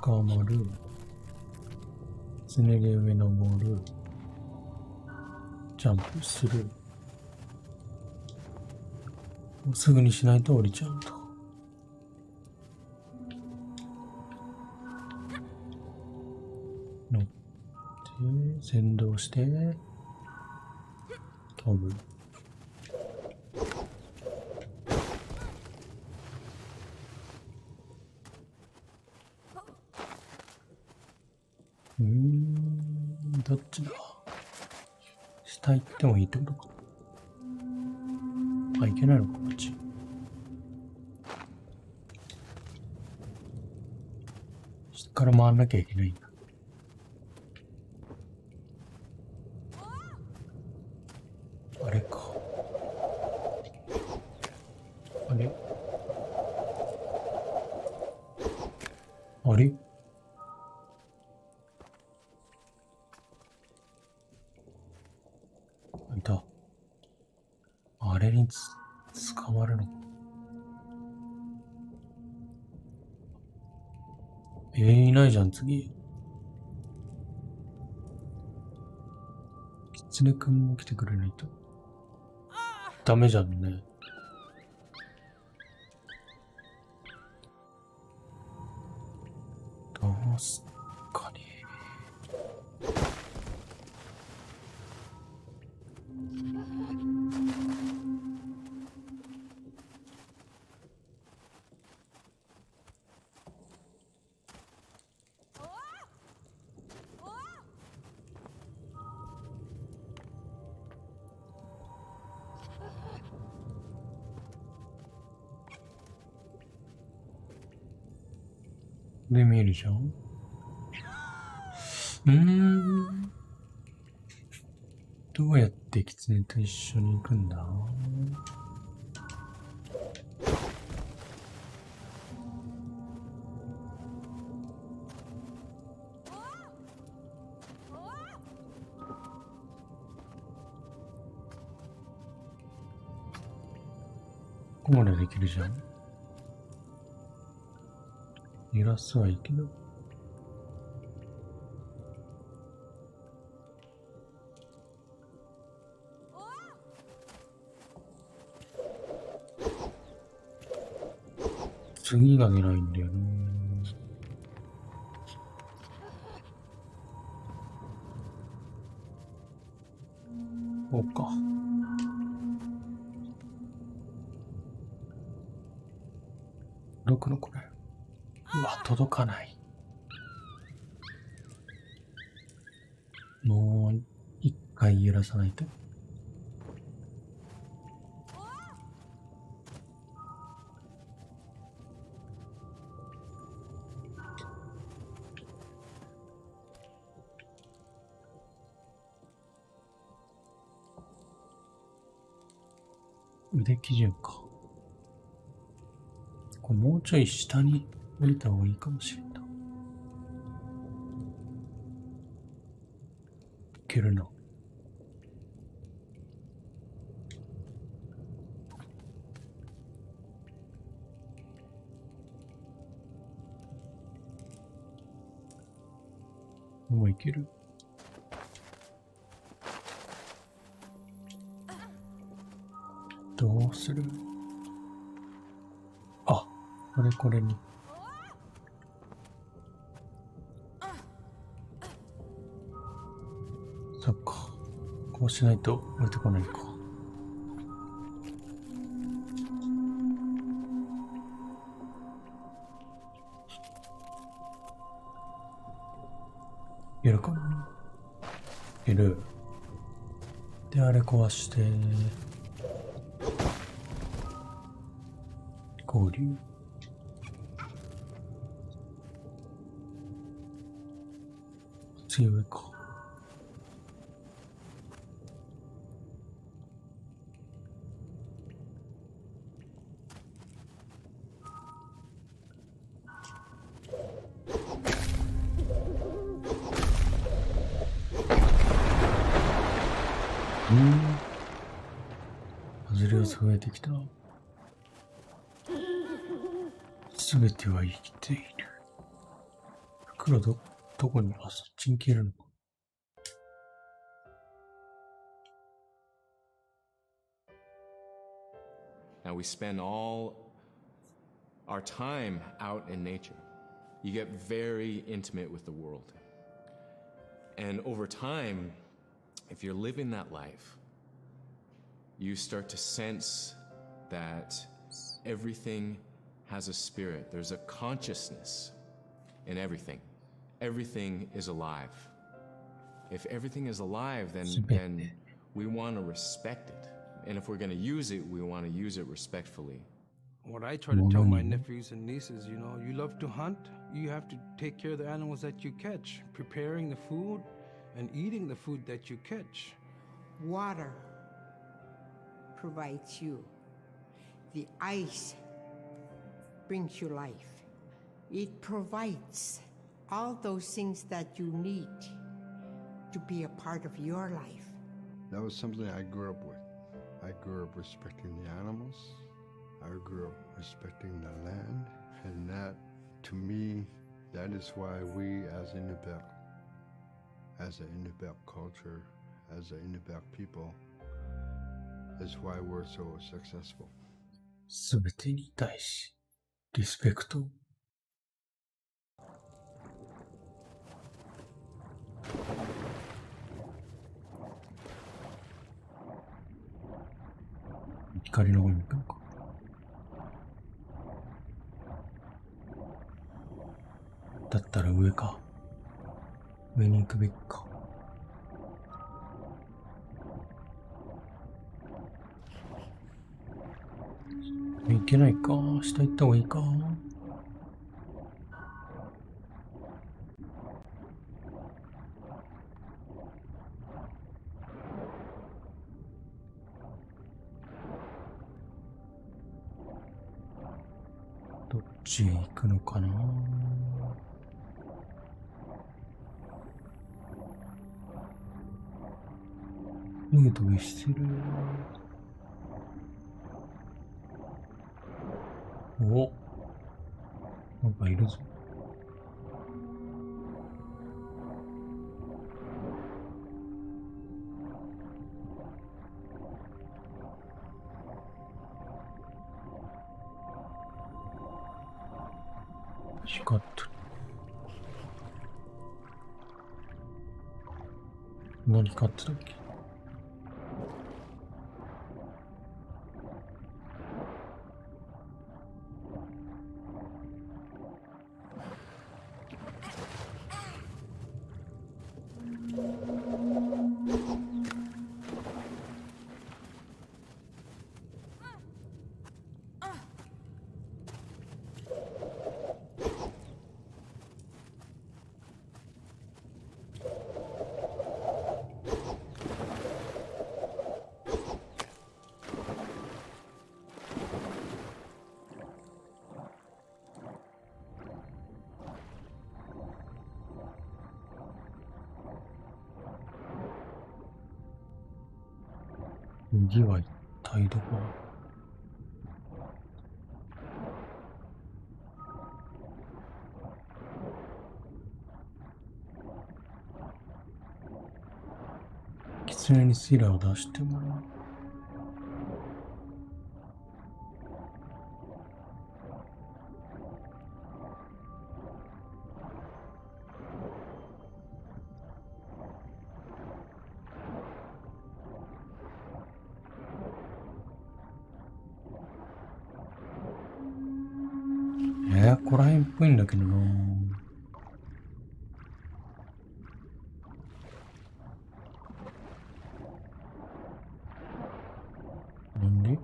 捕まる。常で上登る。ジャンプする。もうすぐにしないと降りちゃうと。乗って先導して飛ぶ。どっちだ？下行ってもいいってことか。あ、いけないのか、こっち。下から回んなきゃいけないんだ。捕まるのか。いないじゃん、次。キツネくんも来てくれないと。ダメじゃんね。どうすっかね。で見えるじゃん。どうやってキツネと一緒に行くんだ。ここまでできるじゃん。揺らすはいいけど。次が出ないんだよな。そうか。届くのこれ。うわ、届かない。もう一回揺らさないと。腕基準か。これもうちょい下に降りた方がいいかもしれんな。いけるな。もういける。どうする？あ、これに。そっか。こうしないと降りてこないか。いけるかな？いける。で、あれ壊して、合流。次上か。外れが増えてきた。すべては生きている。袋どこに、あ、そっちに消えるのか。Now we spend all our time out in nature. You get very intimate with the world. And over time, if you're living that life, you start to sense that everything has a spirit. There's a consciousness in everything. Everything is alive. If everything is alive, then we want to respect it. And if we're going to use it, we want to use it respectfully. What I try to tell my nephews and nieces, you know, you love to hunt, you have to take care of the animals that you catch, preparing the food and eating the food that you catch. Water provides you. The ice brings you life. It provides all those things that you need to be a part of your life. That was something I grew up with. I grew up respecting the animals. I grew up respecting the land. And that, to me, that is why we as Inupiaq, as an Inupiaq culture, as an Inupiaq people, is why we're so successful. すべてに対し、リスペクト。光の方に行くのか。だったら上か。上に行くべきか。行けないか。下行った方がいいか。どっちへ行くのかな。逃げ飛びしてる。お、なんかいるぞ。光ってる。何光ってたっけ。右は一体どこ。狐にシラを出してもらう。ここら辺っぽいんだけどな。なんで？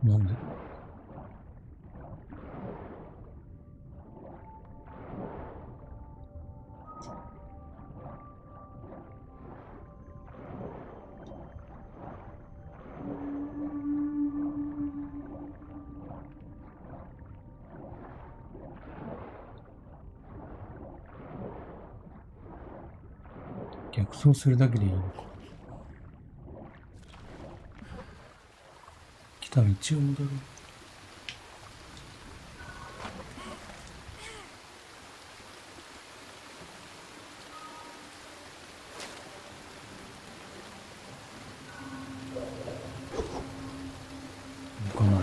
なんで？逆走するだけでいいのか。来た道を戻る。行かない。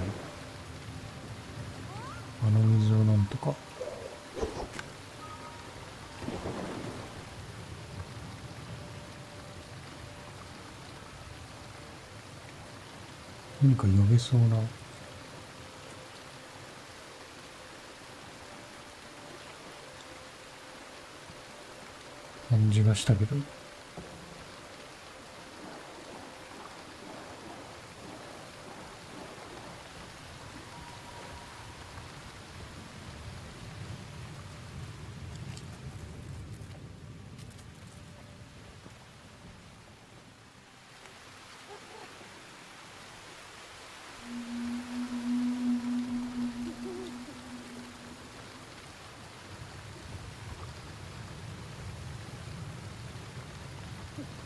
あの水をなんとか。何か呼べそうな感じがしたけど。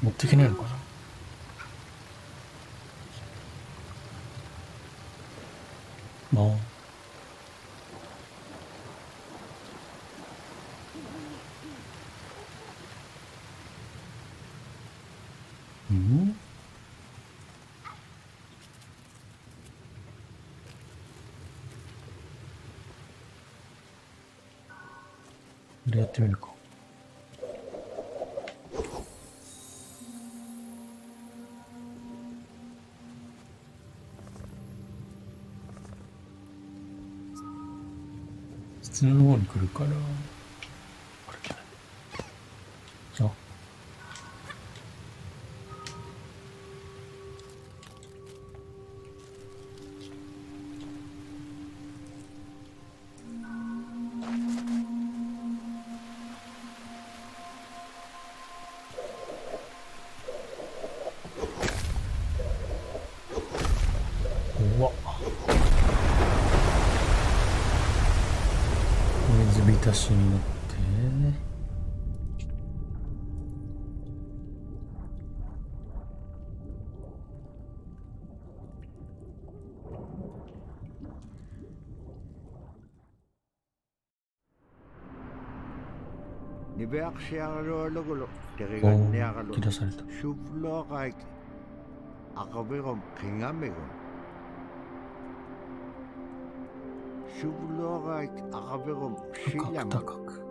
持っていけないのかな。まあ。うん？これやってみるか。普通の方に来るから、歩けない。あ。怖っ。水浸しになってNibeaksiarulugulo, 切 teriganniaqalu, らされた。 suvloqaik, aqavirum qingamigun. Suvloqaik, aqavirum 高く sillamun, 高く。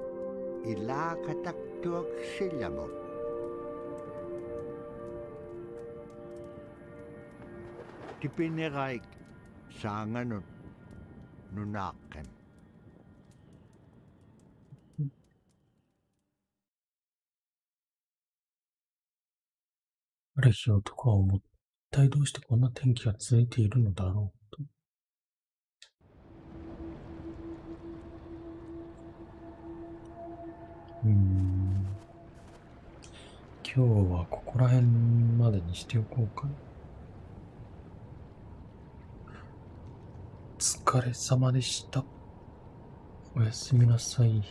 ilaakataktuak sillamun. Tipineraik, saanganun, nunaqqan. ある日男は思った。一体どうしてこんな天気が続いているのだろうと。今日はここら辺までにしておこうかな。お疲れ様でした。おやすみなさい。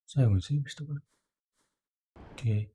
最後にセーブしたから。OK。